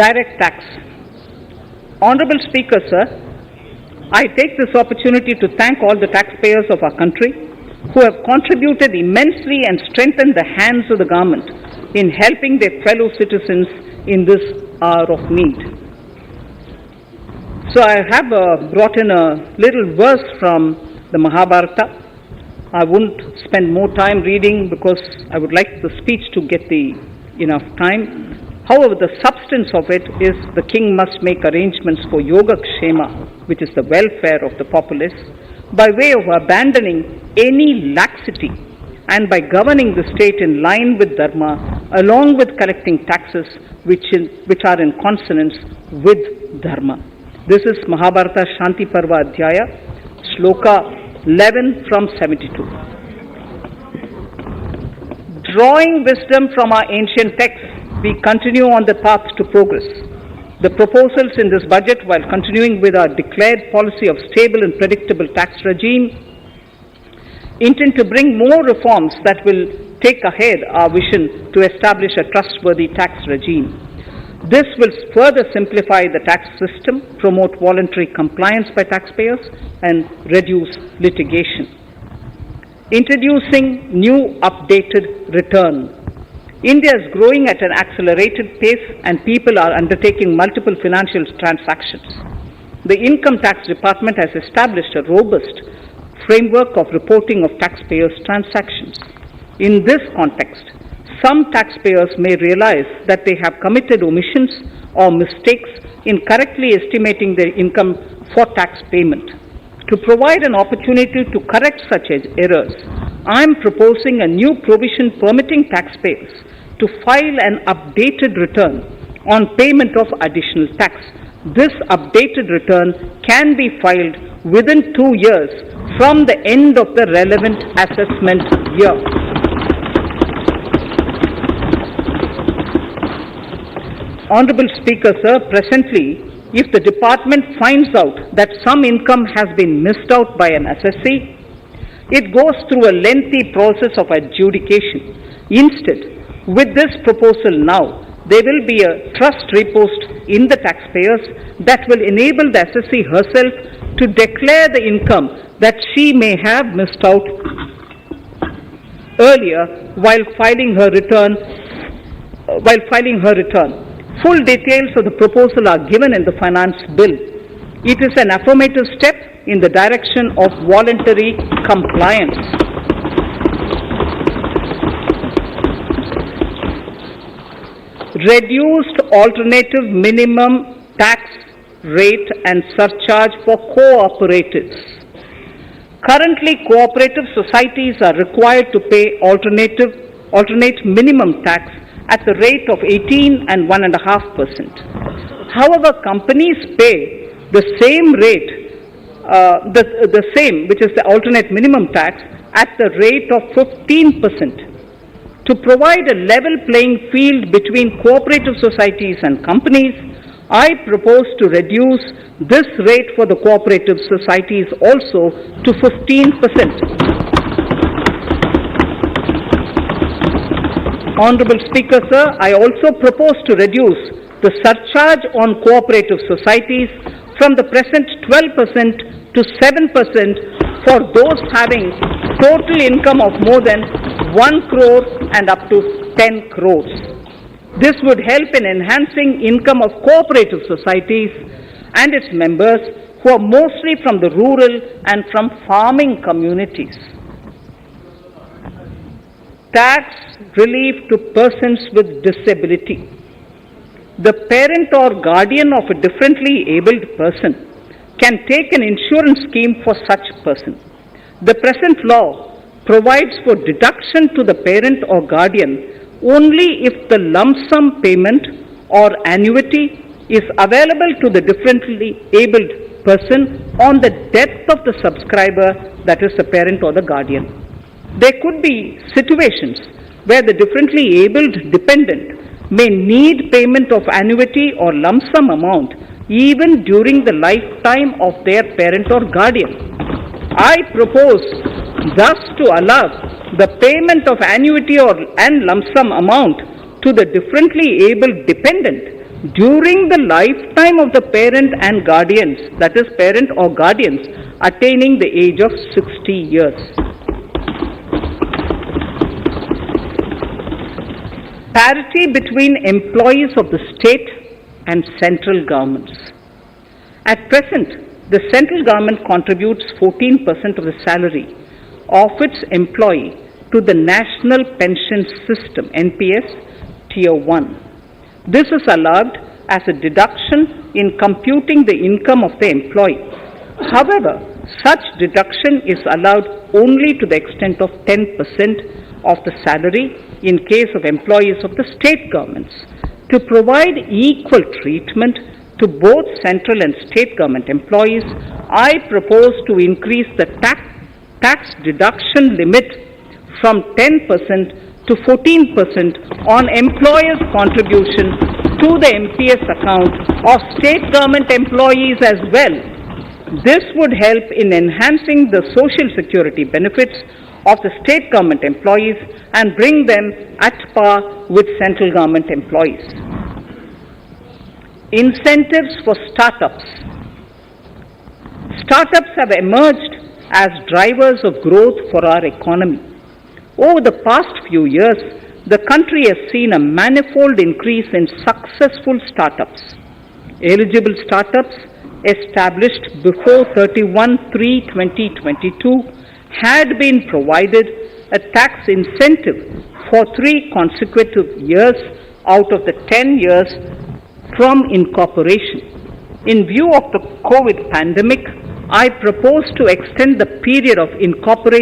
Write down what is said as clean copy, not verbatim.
Direct tax. Honorable Speaker, sir, I take this opportunity to thank all the taxpayers of our country who have contributed immensely and strengthened the hands of the government in helping their fellow citizens in this hour of need. So I have brought in a little verse from the Mahabharata. I won't spend more time reading because I would like the speech to get enough time. However, the substance of it is the king must make arrangements for yoga kshema, which is the welfare of the populace, by way of abandoning any laxity and by governing the state in line with dharma, along with collecting taxes which are in consonance with dharma. This is Mahabharata Shanti Parva Adhyaya, Shloka 11 from 72. Drawing wisdom from our ancient texts, we continue on the path to progress. The proposals in this budget, while continuing with our declared policy of stable and predictable tax regime, intend to bring more reforms that will take ahead our vision to establish a trustworthy tax regime. This will further simplify the tax system, promote voluntary compliance by taxpayers, and reduce litigation. Introducing new updated return. India is growing at an accelerated pace and people are undertaking multiple financial transactions. The Income Tax Department has established a robust framework of reporting of taxpayers' transactions. In this context, some taxpayers may realize that they have committed omissions or mistakes in correctly estimating their income for tax payment. To provide an opportunity to correct such errors, I am proposing a new provision permitting taxpayers to file an updated return on payment of additional tax. This updated return can be filed within 2 years from the end of the relevant assessment year. Honorable Speaker, sir, presently, if the department finds out that some income has been missed out by an assessee, it goes through a lengthy process of adjudication. Instead, with this proposal now, there will be a trust repost in the taxpayers that will enable the assessee herself to declare the income that she may have missed out earlier while filing her return. Full details of the proposal are given in the finance bill. It is an affirmative step in the direction of voluntary compliance. Reduced alternative minimum tax rate and surcharge for cooperatives. Currently, cooperative societies are required to pay alternate minimum tax at the rate of 18 and 1.5%. However, companies pay the same rate, the same, which is the alternate minimum tax, at the rate of 15%. To provide a level playing field between cooperative societies and companies, I propose to reduce this rate for the cooperative societies also to 15%. Honorable Speaker, sir, I also propose to reduce the surcharge on cooperative societies from the present 12% to 7% for those having total income of more than 1 crore and up to 10 crores. This would help in enhancing income of cooperative societies and its members who are mostly from the rural and from farming communities. Tax relief to persons with disability. The parent or guardian of a differently abled person can take an insurance scheme for such person. The present law provides for deduction to the parent or guardian only if the lump sum payment or annuity is available to the differently abled person on the death of the subscriber, that is the parent or the guardian. There could be situations where the differently abled dependent may need payment of annuity or lump sum amount even during the lifetime of their parent or guardian. I propose thus to allow the payment of annuity and lump sum amount to the differently abled dependent during the lifetime of the parent and guardians, that is parent or guardians, attaining the age of 60 years. Parity between employees of the state and central governments. At present, the central government contributes 14% of the salary of its employee to the National Pension System, NPS, Tier 1. This is allowed as a deduction in computing the income of the employee. However, such deduction is allowed only to the extent of 10% of the salary in case of employees of the state governments. To provide equal treatment to both central and state government employees, I propose to increase the tax deduction limit from 10% to 14% on employers' contribution to the MPS account of state government employees as well. This would help in enhancing the social security benefits of the state government employees and bring them at par with central government employees. Incentives for startups. Startups have emerged as drivers of growth for our economy. Over the past few years, the country has seen a manifold increase in successful startups. Eligible startups established before 31/3/2022 had been provided a tax incentive for 3 consecutive years out of the 10 years from incorporation. In view of the COVID pandemic, I propose to extend the period of incorporation